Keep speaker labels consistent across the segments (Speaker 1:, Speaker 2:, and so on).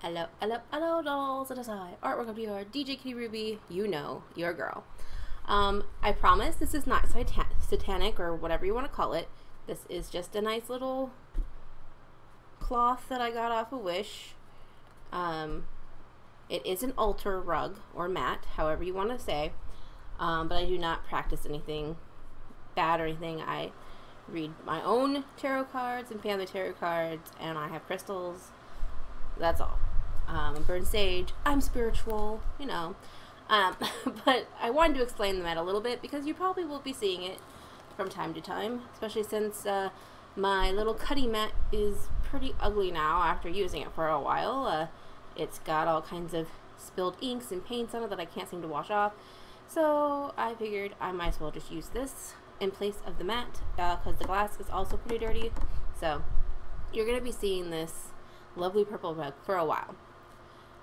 Speaker 1: Hello, hello, hello, dolls. It is I, ArtWorkOfDR, DJ Kitty Ruby. You know, your girl. I promise this is not satanic or whatever you want to call it. This is just a nice little cloth that I got off of Wish. It is an altar rug or mat, however you want to say. But I do not practice anything bad or anything. I read my own tarot cards and family tarot cards, and I have crystals. That's all. Burn sage. I'm spiritual, you know. But I wanted to explain the mat a little bit because you probably will be seeing it from time to time, especially since my little cutty mat is pretty ugly now after using it for a while. It's got all kinds of spilled inks and paints on it that I can't seem to wash off. So I figured I might as well just use this in place of the mat because the glass is also pretty dirty. So you're going to be seeing this lovely purple rug for a while.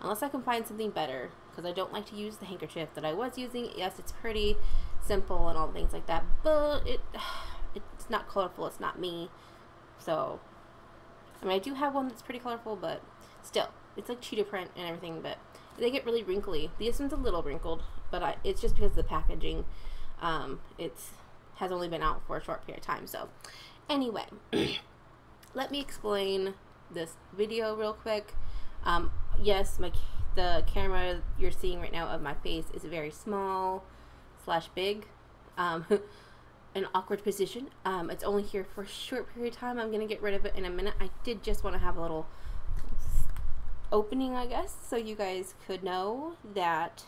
Speaker 1: Unless I can find something better, because I don't like to use the handkerchief that I was using. Yes, it's pretty simple and all things like that, but it's not colorful. It's not me. So, I mean, I do have one that's pretty colorful, but still, it's like cheetah print and everything, but they get really wrinkly. This one's a little wrinkled, but it's just because of the packaging. It has only been out for a short period of time. So, anyway, let me explain this video real quick. Yes, the camera you're seeing right now of my face is very small / big, an awkward position. It's only here for a short period of time. I'm gonna get rid of it in a minute. I did just want to have a little opening, I guess, so you guys could know that,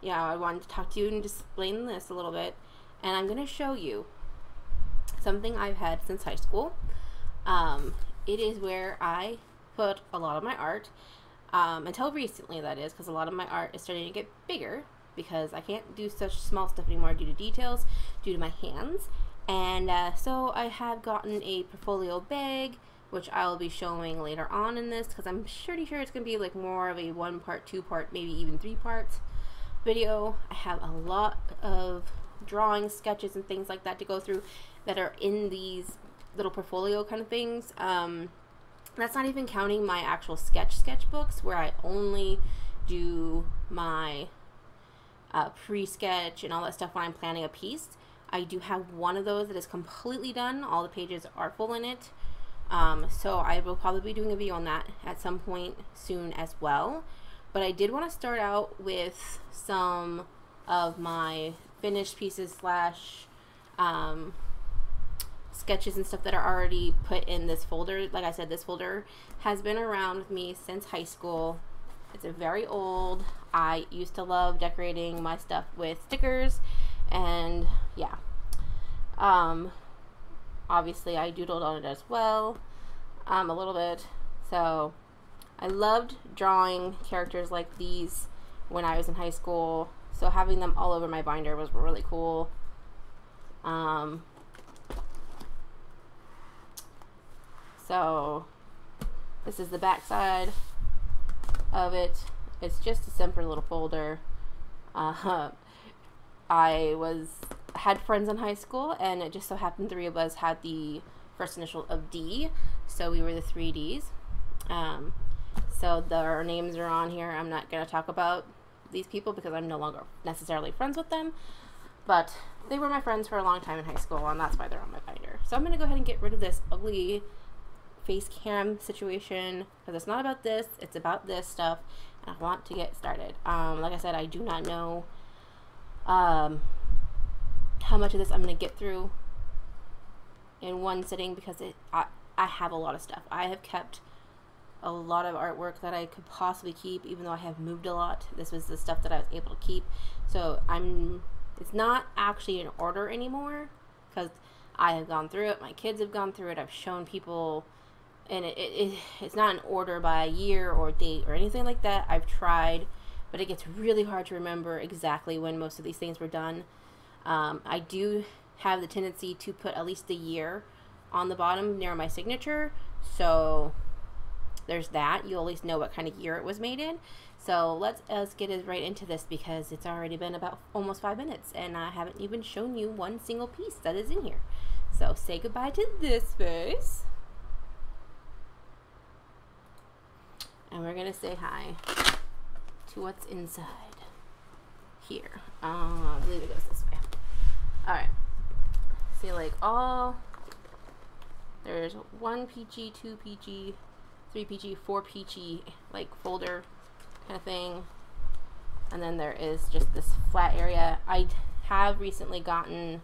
Speaker 1: yeah, I wanted to talk to you and explain this a little bit. And I'm gonna show you something I've had since high school. It is where I put a lot of my art, until recently, that is, because a lot of my art is starting to get bigger because I can't do such small stuff anymore due to details, due to my hands. And so I have gotten a portfolio bag, which I will be showing later on in this, because I'm pretty sure it's going to be like more of a 1-part, 2-part, maybe even 3-part video. I have a lot of drawings, sketches, and things like that to go through that are in these little portfolio kind of things. That's not even counting my actual sketchbooks, where I only do my pre-sketch and all that stuff when I'm planning a piece. I do have one of those that is completely done. All the pages are full in it. So I will probably be doing a video on that at some point soon as well. But I did want to start out with some of my finished pieces / sketches and stuff that are already put in this folder. Like I said, this folder has been around with me since high school. It's a very old. I used to love decorating my stuff with stickers, and yeah, obviously I doodled on it as well, a little bit. So I loved drawing characters like these when I was in high school, so having them all over my binder was really cool. So this is the back side of it. It's just a simple little folder. I had friends in high school, and it just so happened 3 of us had the first initial of D, so we were the 3 Ds. So our names are on here. I'm not going to talk about these people because I'm no longer necessarily friends with them, but they were my friends for a long time in high school, and that's why they're on my binder. So I'm going to go ahead and get rid of this ugly face cam situation, because it's not about this, it's about this stuff, and I want to get started. Like I said, I do not know how much of this I'm going to get through in one sitting, because I have a lot of stuff. I have kept a lot of artwork that I could possibly keep, even though I have moved a lot. This was the stuff that I was able to keep, so it's not actually in order anymore, because I have gone through it, my kids have gone through it, I've shown people. And it's not in order by year or date or anything like that. I've tried, but it gets really hard to remember exactly when most of these things were done. I do have the tendency to put at least the year on the bottom near my signature, so there's that. You'll at least know what kind of year it was made in. So let's get right into this, because it's already been about almost 5 minutes, and I haven't even shown you one single piece that is in here. So say goodbye to this face. and we're gonna say hi to what's inside here. I believe it goes this way. All right. See, like there's 1 PG, 2 PG, 3 PG, 4 PG, like folder kind of thing. And then there is just this flat area. I have recently gotten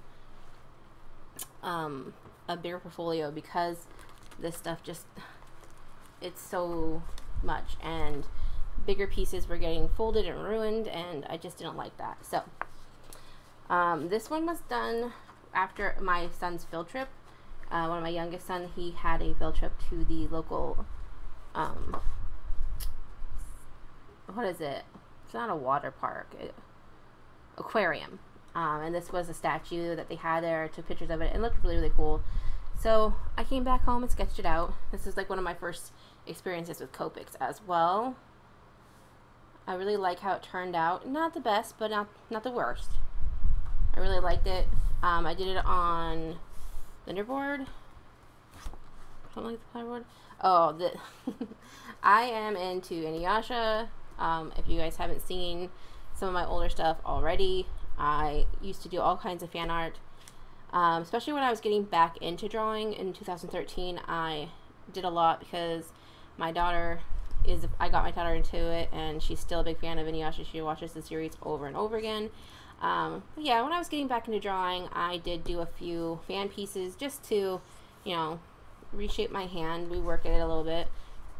Speaker 1: a bigger portfolio because this stuff just, it's so much, and bigger pieces were getting folded and ruined, and I just didn't like that. So this one was done after my son's field trip. One of my youngest son, he had a field trip to the local what is it? It's not a water park, aquarium. And this was a statue that they had there. I took pictures of it and it looked really, really cool. So I came back home and sketched it out. This is like one of my first experiences with Copics as well. I really like how it turned out. Not the best, but not the worst. I really liked it. I did it on Linderboard. Something like the plywood. Oh, I am into Inuyasha. If you guys haven't seen some of my older stuff already, I used to do all kinds of fan art. Especially when I was getting back into drawing in 2013, I did a lot because I got my daughter into it, and she's still a big fan of Inuyasha. She watches the series over and over again. Yeah, when I was getting back into drawing, I did do a few fan pieces just to, you know, reshape my hand, rework it a little bit.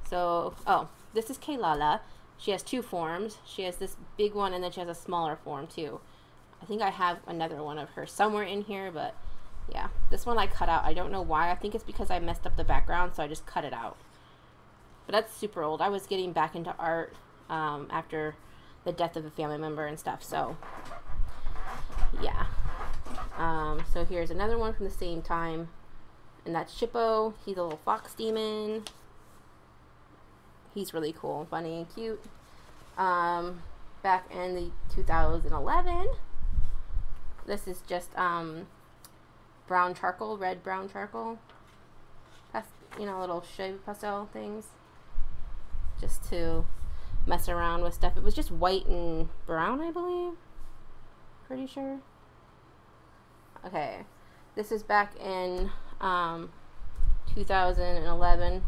Speaker 1: So, oh, this is Kaylala. She has 2 forms. She has this big one, and then she has a smaller form too. I think I have another one of her somewhere in here, but yeah, this one I cut out. I don't know why. I think it's because I messed up the background, so I just cut it out. But that's super old. I was getting back into art after the death of a family member and stuff, so yeah. So here's another one from the same time, and that's Shippo. He's a little fox demon. He's really cool, funny, and cute. Back in the 2011, this is just brown charcoal, red brown charcoal. That's, you know, little shade pastel things, just to mess around with stuff. It was just white and brown, I believe. Pretty sure. Okay, this is back in 2011.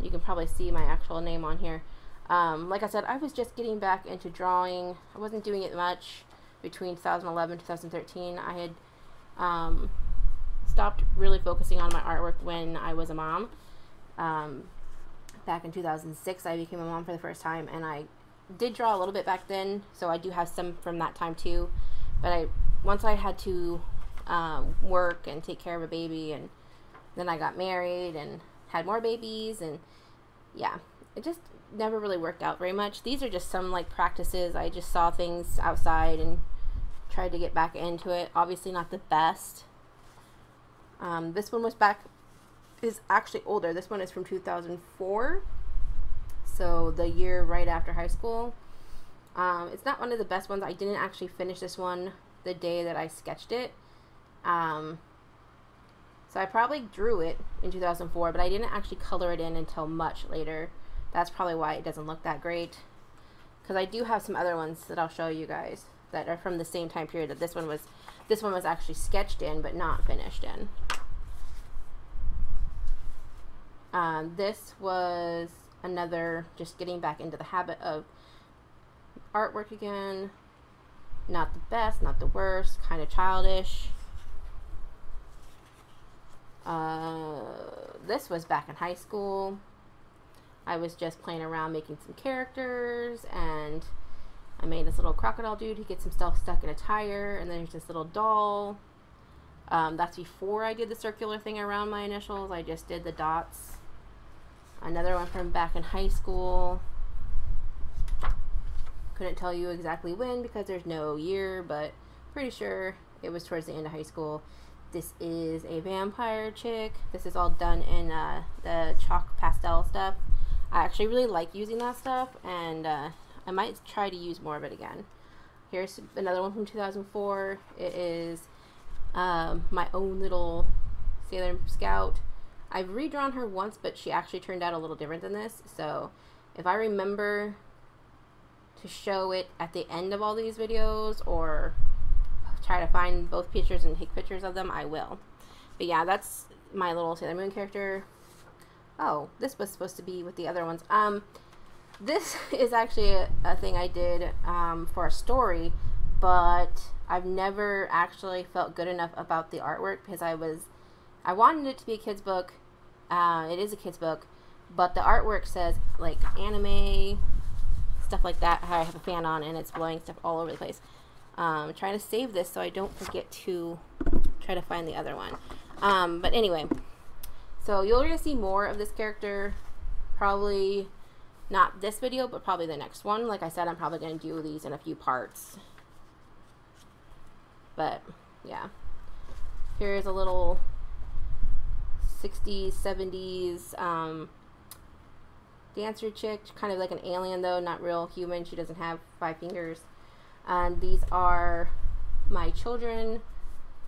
Speaker 1: You can probably see my actual name on here. Like I said, I was just getting back into drawing. I wasn't doing it much between 2011 and 2013. I had stopped really focusing on my artwork when I was a mom. Back in 2006, I became a mom for the first time, and I did draw a little bit back then, so I do have some from that time too. But once I had to work and take care of a baby, and then I got married and had more babies, and yeah, it just never really worked out very much. These are just some like practices. I just saw things outside and tried to get back into it. Obviously not the best. This one is actually older. This one is from 2004, so the year right after high school. It's not one of the best ones. I didn't actually finish this one the day that I sketched it. So I probably drew it in 2004, but I didn't actually color it in until much later. That's probably why it doesn't look that great, because I do have some other ones that I'll show you guys that are from the same time period that this one was actually sketched in but not finished in. This was another, just getting back into the habit of artwork again. Not the best, not the worst, kind of childish. This was back in high school. I was just playing around making some characters, and I made this little crocodile dude. He gets himself stuck in a tire, and then there's this little doll. That's before I did the circular thing around my initials. I just did the dots. Another one from back in high school. Couldn't tell you exactly when because there's no year, but pretty sure it was towards the end of high school. This is a vampire chick. This is all done in the chalk pastel stuff. I actually really like using that stuff, and I might try to use more of it again. Here's another one from 2004. It is my own little Sailor Scout. I've redrawn her once, but she actually turned out a little different than this. So if I remember to show it at the end of all these videos, or try to find both pictures and take pictures of them, I will. But yeah, that's my little Sailor Moon character. Oh, this was supposed to be with the other ones. This is actually a thing I did for a story, but I've never actually felt good enough about the artwork, because I wanted it to be a kid's book. It is a kid's book, but the artwork says like anime, stuff like that. I have a fan on and it's blowing stuff all over the place. I'm trying to save this so I don't forget to try to find the other one. But anyway, so you're going to see more of this character, probably not this video, but probably the next one. Like I said, I'm probably going to do these in a few parts. But yeah, here's a little 60s, 70s dancer chick, kind of like an alien though, not real human. She doesn't have 5 fingers. And these are my children.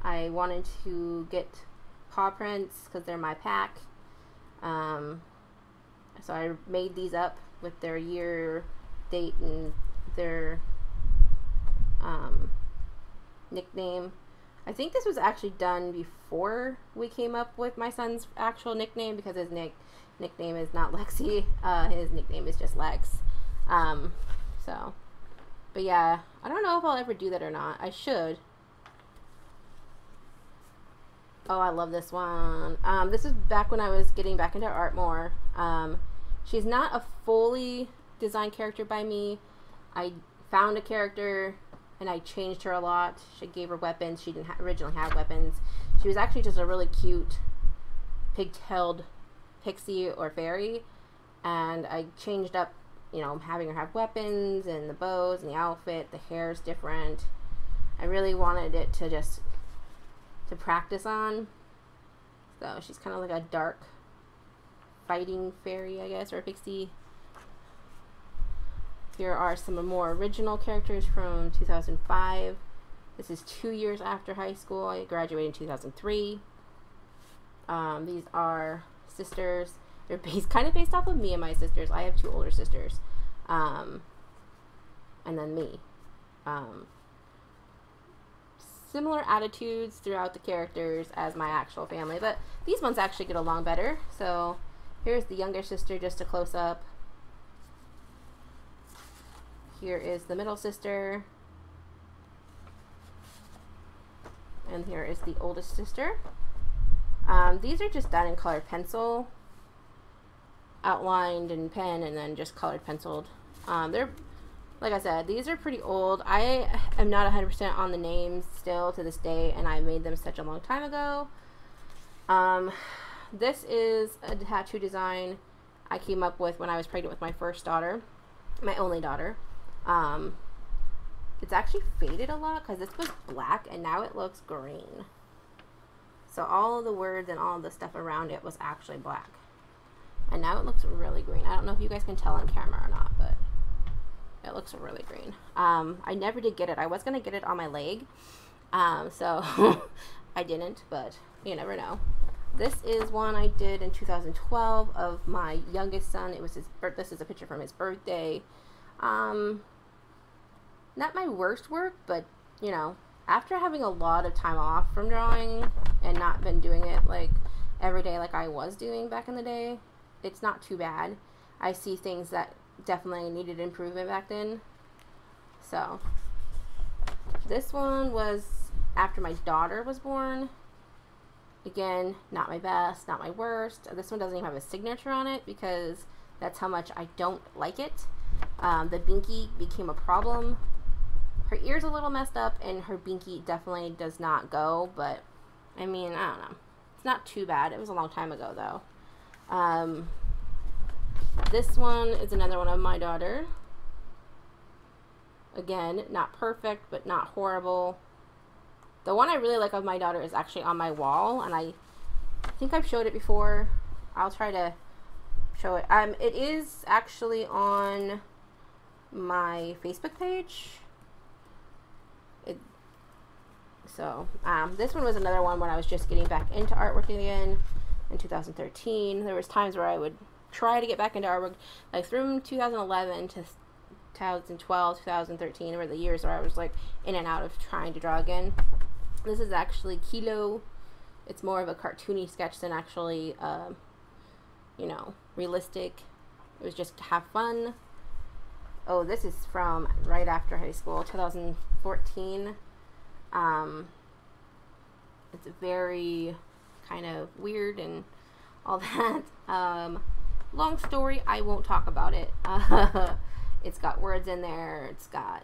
Speaker 1: I wanted to get paw prints because they're my pack. So I made these up with their year, date, and their nickname. I think this was actually done before we came up with my son's actual nickname, because his nickname is not Lexi. His nickname is just Lex. But yeah, I don't know if I'll ever do that or not. I should. Oh, I love this one. This is back when I was getting back into art more. She's not a fully designed character by me. I found a character and I changed her a lot. She gave her weapons. She didn't originally have weapons. She was actually just a really cute pigtailed pixie or fairy, and I changed up, you know, having her have weapons and the bows and the outfit. The hair's different. I really wanted it to just to practice on. So she's kind of like a dark fighting fairy, I guess, or a pixie. Here are some more original characters from 2005. This is 2 years after high school. I graduated in 2003. These are sisters. They're kind of based off of me and my sisters. I have 2 older sisters. And then me. Similar attitudes throughout the characters as my actual family, but these ones actually get along better. So here's the younger sister, just a close-up. Here is the middle sister. And here is the oldest sister. These are just done in colored pencil, outlined in pen, and then just colored penciled. They're, like I said, these are pretty old. I am not 100% on the names still to this day, and I made them such a long time ago. This is a tattoo design I came up with when I was pregnant with my first daughter, my only daughter. It's actually faded a lot because this was black and now it looks green. So all of the words and all of the stuff around it was actually black. And now it looks really green. I don't know if you guys can tell on camera or not, but it looks really green. I never did get it. I was going to get it on my leg. So I didn't, but you never know. This is one I did in 2012 of my youngest son. It was his birthday. This is a picture from his birthday. Not my worst work, but you know, after having a lot of time off from drawing and not been doing it like every day like I was doing back in the day, it's not too bad. I see things that definitely needed improvement back then. So this one was after my daughter was born. Again, not my best, not my worst. This one doesn't even have a signature on it because that's how much I don't like it. The binky became a problem. Her ear's a little messed up and her binky definitely does not go, but I mean, I don't know. It's not too bad. It was a long time ago though. This one is another one of my daughter. Again, not perfect, but not horrible. The one I really like of my daughter is actually on my wall, and I think I've showed it before. I'll try to show it. It is actually on my Facebook page. This one was another one when I was just getting back into artwork again in 2013. There was times where I would try to get back into artwork, like from 2011 to 2012, 2013 were the years where I was like in and out of trying to draw again. This is actually Kilo. It's more of a cartoony sketch than actually, you know, realistic. It was just to have fun. Oh, this is from right after high school, 2014. It's very kind of weird and all that. Long story, I won't talk about it. It's got words in there, it's got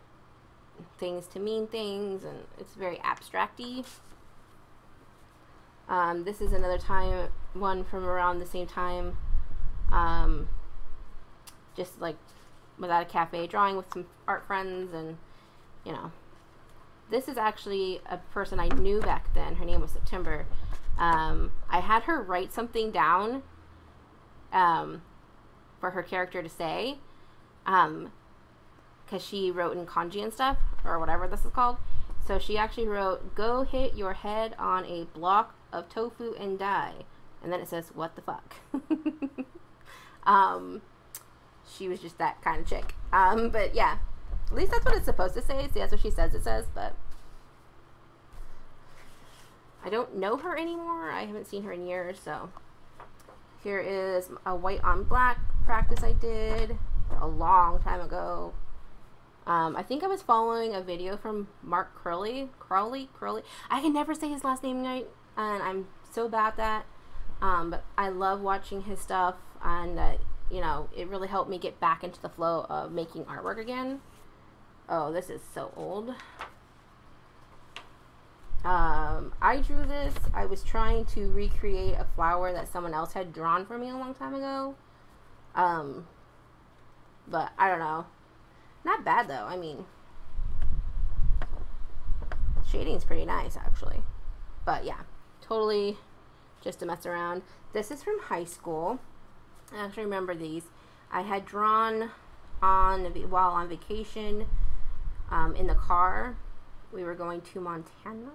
Speaker 1: things to mean things, and it's very abstracty. This is another one from around the same time. Just like was at a cafe drawing with some art friends, and you know, this is actually a person I knew back then. Her name was September. I had her write something down for her character to say, because she wrote in kanji and stuff, or whatever this is called. So she actually wrote, "Go hit your head on a block of tofu and die." And then it says, "What the fuck?" She was just that kind of chick. But yeah, at least that's what it's supposed to say. See, that's what she says it says, but I don't know her anymore. I haven't seen her in years, so here is a white on black practice I did a long time ago. I think I was following a video from Mark Crowley. I can never say his last name right, and I'm so bad at that. But I love watching his stuff, and you know, it really helped me get back into the flow of making artwork again. Oh, this is so old. I drew this. I was trying to recreate a flower that someone else had drawn for me a long time ago. But I don't know. Not bad though. I mean, shading's pretty nice actually. But yeah, totally just to mess around. This is from high school. I actually remember these. I had drawn while on vacation in the car. We were going to Montana.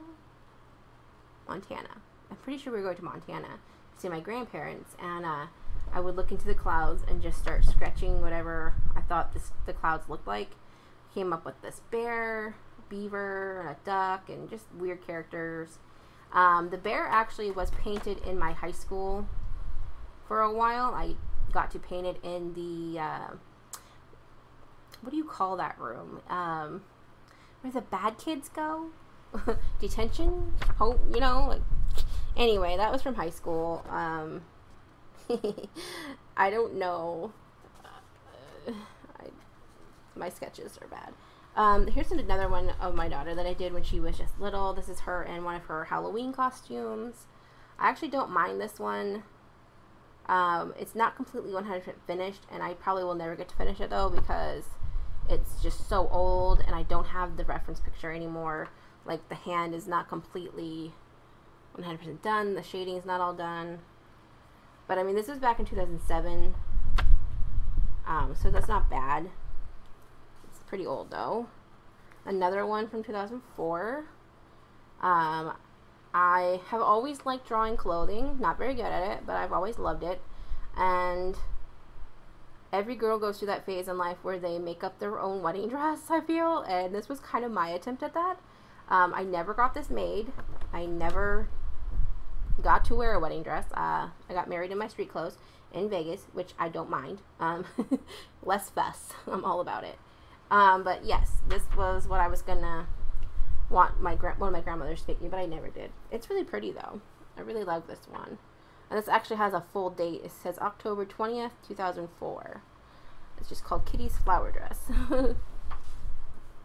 Speaker 1: I'm pretty sure we were going to Montana to see my grandparents, and I would look into the clouds and just start sketching whatever I thought the clouds looked like. Came up with this bear, beaver, and a duck, and just weird characters. The bear actually was painted in my high school for a while. I got to paint it in the what do you call that room? Where the bad kids go? Detention? Home, you know, like, anyway, that was from high school. I don't know. My sketches are bad. Here's another one of my daughter that I did when she was just little. This is her in one of her Halloween costumes. I actually don't mind this one. It's not completely 100% finished, and I probably will never get to finish it though, because it's just so old and I don't have the reference picture anymore. Like, the hand is not completely 100% done. The shading is not all done. But I mean, this was back in 2007. So that's not bad. It's pretty old though. Another one from 2004. I have always liked drawing clothing. Not very good at it, but I've always loved it. And every girl goes through that phase in life where they make up their own wedding dress, I feel. And this was kind of my attempt at that. I never got this made. I never got to wear a wedding dress. I got married in my street clothes in Vegas, which I don't mind. Less fuss. I'm all about it. But yes, this was what I was gonna want one of my grandmothers to make me, but I never did. It's really pretty though. I really love this one. And this actually has a full date. It says October 20th, 2004. It's just called Kitty's Flower Dress.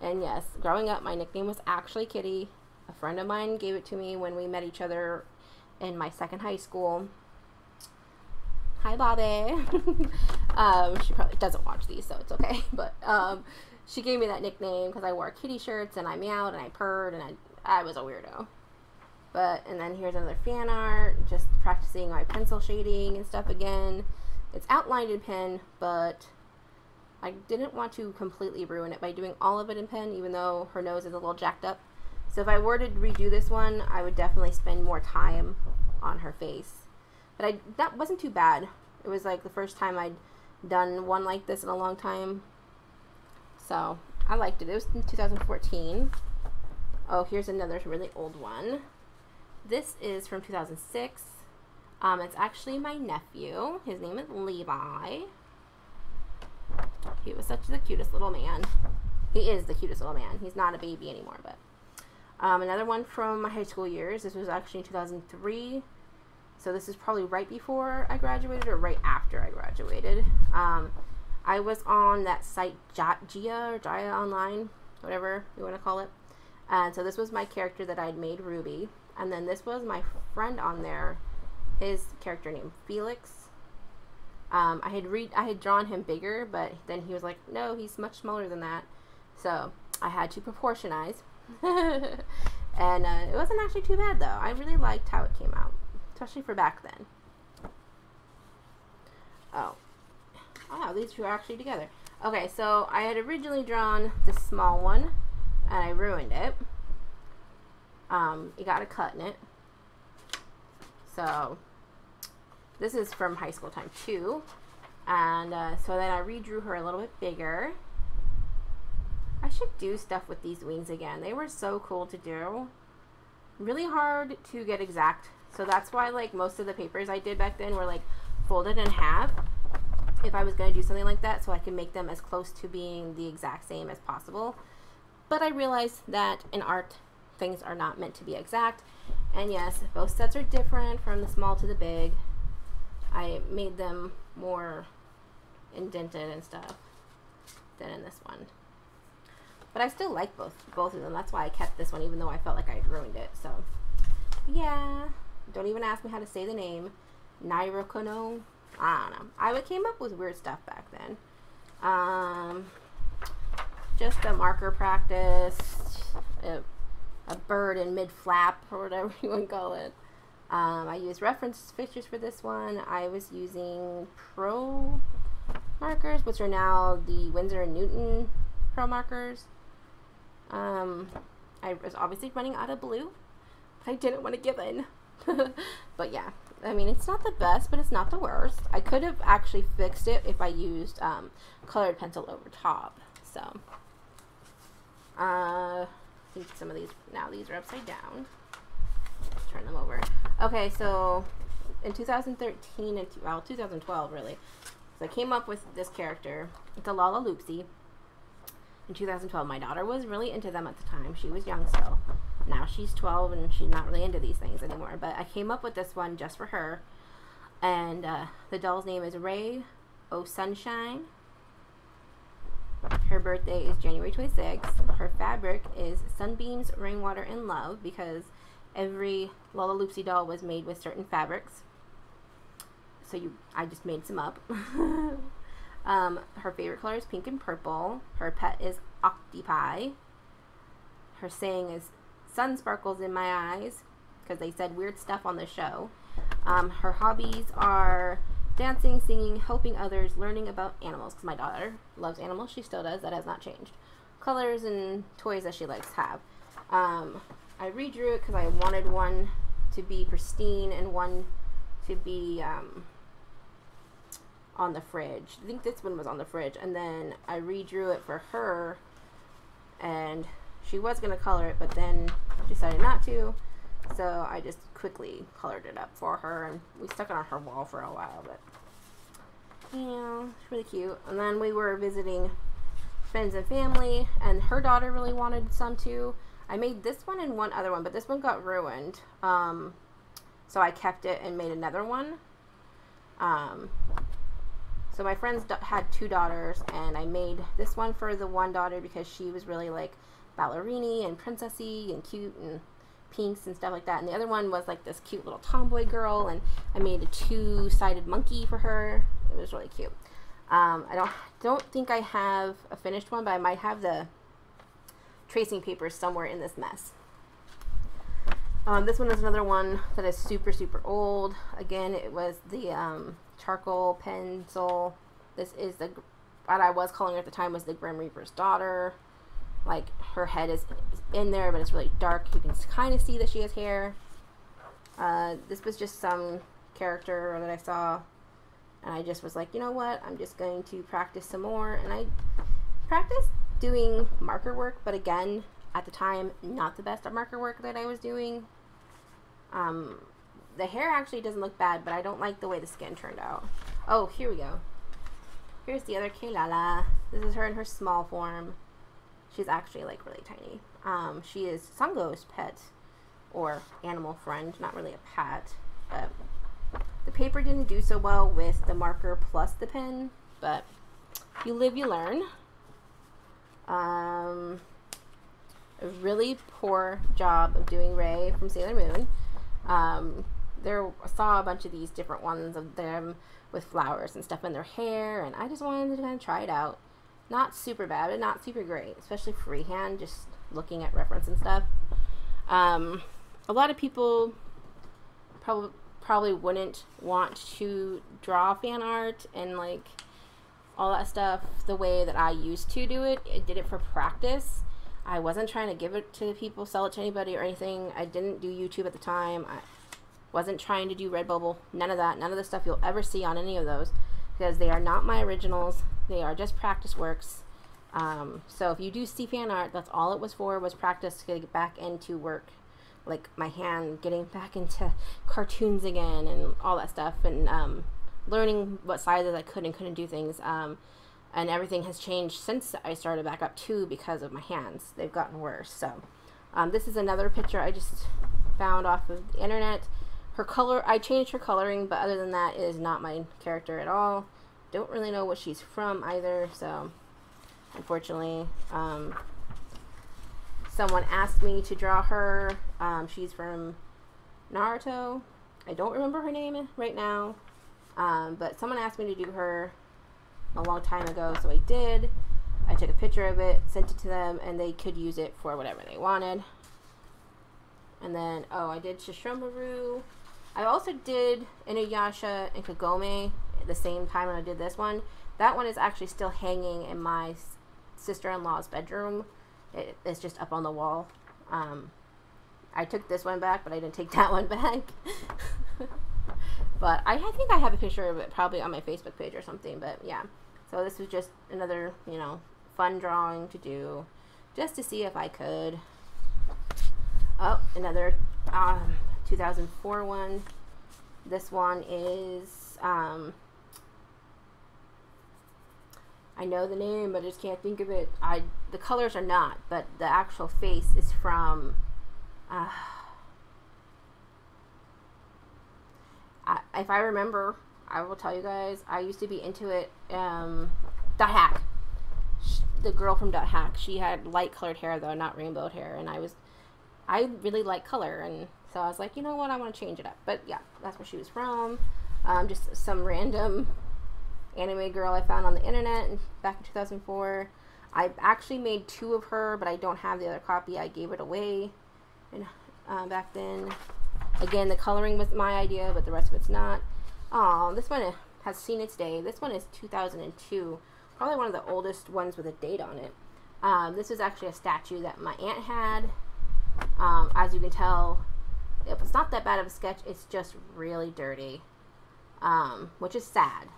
Speaker 1: And yes, growing up, my nickname was actually Kitty. A friend of mine gave it to me when we met each other in my second high school. Hi, Bobby. She probably doesn't watch these, so it's okay. But she gave me that nickname because I wore kitty shirts and I meowed and I purred and I was a weirdo. And then here's another fan art, just practicing my pencil shading and stuff again. It's outlined in pen, but I didn't want to completely ruin it by doing all of it in pen, even though her nose is a little jacked up. So if I were to redo this one, I would definitely spend more time on her face. But that wasn't too bad. It was like the first time I'd done one like this in a long time. So I liked it. It was in 2014. Oh, here's another really old one. This is from 2006. It's actually my nephew. His name is Levi. He was such the cutest little man. He is the cutest little man. He's not a baby anymore, but another one from my high school years. This was actually in 2003. So this is probably right before I graduated or right after I graduated. I was on that site Jia or Jaya Online, whatever you want to call it. And so this was my character that I'd made, Ruby. And then this was my friend on there, his character named Felix. I had drawn him bigger, but then he was like, no, he's much smaller than that. So I had to proportionize. And it wasn't actually too bad, though. I really liked how it came out, especially for back then. Oh, these two are actually together. Okay, so I had originally drawn this small one, and I ruined it. It got a cut in it. So this is from high school time too. And so then I redrew her a little bit bigger. I should do stuff with these wings again. They were so cool to do. Really hard to get exact. So that's why like most of the papers I did back then were like folded in half. If I was going to do something like that, so I could make them as close to being the exact same as possible. But I realized that in art, things are not meant to be exact. And yes, both sets are different from the small to the big. I made them more indented and stuff than in this one. But I still like both of them. That's why I kept this one, even though I felt like I had ruined it. So, yeah. Don't even ask me how to say the name. Nairokono. I don't know. I came up with weird stuff back then. Just a marker practice. A bird in mid-flap, or whatever you want to call it. I used reference pictures for this one. I was using Pro markers, which are now the Winsor & Newton Pro markers. I was obviously running out of blue. I didn't want to give in. But yeah, I mean, it's not the best, but it's not the worst. I could have actually fixed it if I used colored pencil over top. So, I think some of these, now these are upside down. Turn them over. Okay, so in 2013 and, well, 2012 really, so I came up with this character. It's a Lala Loopsy. In 2012, my daughter was really into them at the time. She was young still. Now she's 12 and she's not really into these things anymore. But I came up with this one just for her. And the doll's name is Ray O Sunshine. Her birthday is January 26th. Her fabric is Sunbeams, Rainwater, and Love, because every Lala Loopsy doll was made with certain fabrics. So I just made some up. Her favorite color is pink and purple. Her pet is octopi. Her saying is sun sparkles in my eyes, because they said weird stuff on the show. Her hobbies are dancing, singing, helping others, learning about animals, because my daughter loves animals. She still does. That has not changed. Colors and toys that she likes to have. I redrew it because I wanted one to be pristine and one to be on the fridge. I think this one was on the fridge, and then I redrew it for her, and she was going to color it, but then decided not to, so I just quickly colored it up for her, and we stuck it on her wall for a while. But yeah, it's really cute. And then we were visiting friends and family, and her daughter really wanted some too. I made this one and one other one, but this one got ruined, so I kept it and made another one. So my friends had two daughters, and I made this one for the one daughter because she was really like ballerini and princessy and cute and pinks and stuff like that. And the other one was like this cute little tomboy girl, and I made a two-sided monkey for her. It was really cute. I don't think I have a finished one, but I might have the tracing papers somewhere in this mess. This one is another one that is super, super old. Again, it was the charcoal pencil. This is the, what I was calling her at the time was the Grim Reaper's daughter. Like, her head is in there, but it's really dark. You can kind of see that she has hair. This was just some character that I saw And I just was like, you know what, I'm just going to practice some more. And I practiced doing marker work, but again, at the time, not the best at marker work that I was doing. The hair actually doesn't look bad, but I don't like the way the skin turned out. Oh, here we go. Here's the other Keilala. This is her in her small form. She's actually like really tiny. She is Sango's pet or animal friend, not really a pet, but the paper didn't do so well with the marker plus the pen, but you live, you learn. A really poor job of doing Ray from Sailor Moon. I saw a bunch of these different ones of them with flowers and stuff in their hair, and I just wanted to kind of try it out. Not super bad, but not super great, especially freehand, just looking at reference and stuff. A lot of people probably wouldn't want to draw fan art and like all that stuff the way that I used to do it. I did it for practice. I wasn't trying to give it to people, sell it to anybody or anything. I didn't do YouTube at the time. I wasn't trying to do Redbubble. None of that. None of the stuff you'll ever see on any of those, because they are not my originals. They are just practice works. So if you do see fan art, that's all it was for, was practice to get back into work. Like my hand getting back into cartoons again and all that stuff, and learning what sizes I could and couldn't do things. And everything has changed since I started back up too, because of my hands. They've gotten worse. So this is another picture I just found off of the internet. Her color, I changed her coloring, but other than that, it is not my character at all. Don't really know what she's from either, so unfortunately, someone asked me to draw her. She's from Naruto. I don't remember her name right now, but someone asked me to do her a long time ago, so I did. I took a picture of it, sent it to them, and they could use it for whatever they wanted. And then, I did Shishomaru. I also did Inuyasha and Kagome at the same time when I did this one. That one is actually still hanging in my sister-in-law's bedroom. It's just up on the wall. I took this one back, but I didn't take that one back. But I think I have a picture of it probably on my Facebook page or something, but yeah. So this was just another, fun drawing to do, just to see if I could. Oh, another 2004 one. This one is, I know the name, but I just can't think of it. The colors are not, but the actual face is from, if I remember, I will tell you guys. I used to be into it. Dot Hack. The girl from Dot Hack. She had light colored hair though, not rainbow hair, and I really like color, and so I was like, you know what, I want to change it up. But yeah, that's where she was from. Just some random anime girl I found on the internet back in 2004. I actually made 2 of her, but I don't have the other copy. I gave it away back then. Again, the coloring was my idea, but the rest of it's not. Oh, this one has seen its day. This one is 2002. Probably one of the oldest ones with a date on it. This is actually a statue that my aunt had. As you can tell, it's not that bad of a sketch. It's just really dirty, which is sad.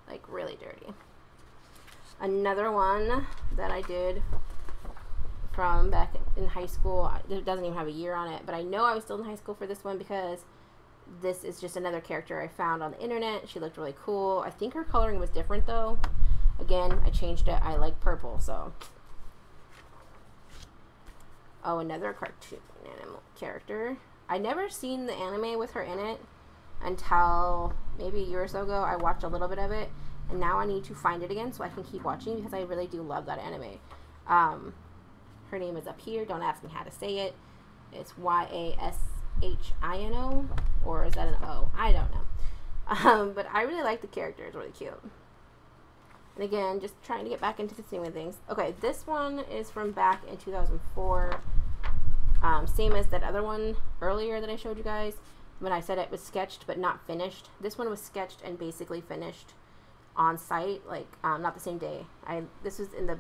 Speaker 1: Like, really dirty. Another one that I did from back in high school. It doesn't even have a year on it, but I know I was still in high school for this one because this is just another character I found on the internet. She looked really cool. I think her coloring was different though. Again, I changed it. I like purple, so. Oh, another cartoon animal character. I never seen the anime with her in it until maybe a year or so ago. I watched a little bit of it, and now I need to find it again so I can keep watching because I really do love that anime. Her name is up here. Don't ask me how to say it. It's Yashino, or is that an O? I don't know. But I really like the character. It's really cute. And again, just trying to get back into the swing of things. Okay, this one is from back in 2004. Same as that other one earlier that I showed you guys when I said it was sketched but not finished. This one was sketched and basically finished on site, like not the same day. This was in the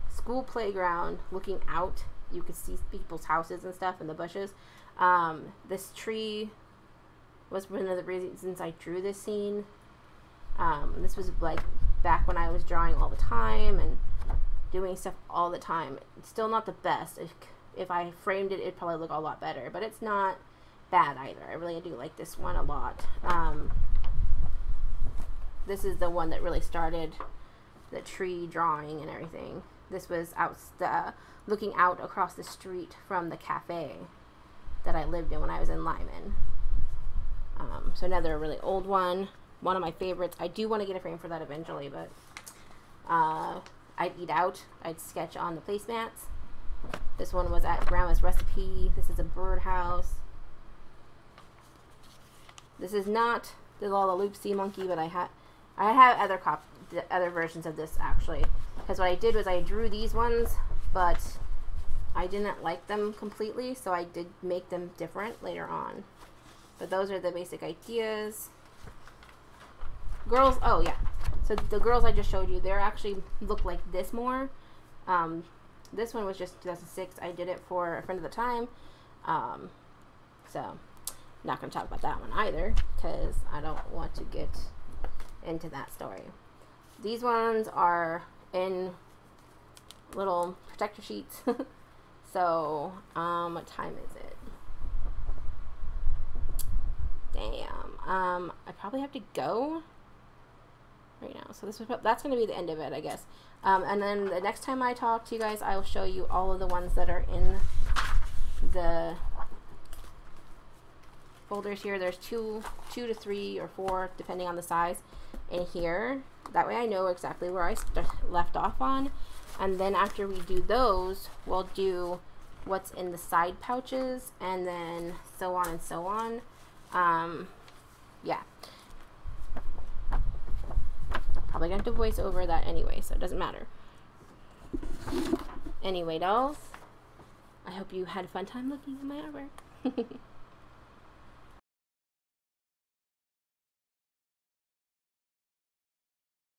Speaker 1: school playground looking out. You could see people's houses and stuff in the bushes. This tree was one of the reasons I drew this scene. This was like back when I was drawing all the time and doing stuff all the time. It's still not the best. If I framed it, it'd probably look a lot better, but it's not bad either. I really do like this one a lot. This is the one that really started the tree drawing and everything. This was looking out across the street from the cafe that I lived in when I was in Lyman. So another really old one of my favorites. I do want to get a frame for that eventually, but I'd eat out. I'd sketch on the placemats. This one was at Grandma's Recipe. This is a birdhouse. This is not the Loop Sea Monkey, but I have other versions of this actually. Because what I did was I drew these ones, but I didn't like them completely, so I did make them different later on. But those are the basic ideas. Girls, oh yeah. So the girls I just showed you, they actually look like this more. This one was just 2006. I did it for a friend at the time. So not going to talk about that one either, because I don't want to get into that story. These ones are in little protector sheets. So, what time is it? Damn. I probably have to go right now. So that's going to be the end of it, I guess. And then the next time I talk to you guys, I'll show you all of the ones that are in the folders here. There's two to 3 or 4, depending on the size, in here. That way I know exactly where I left off on. And then after we do those, we'll do what's in the side pouches, and then so on and so on. Yeah. Probably gonna have to voice over that anyway, so it doesn't matter. Anyway, dolls, I hope you had a fun time looking at my artwork.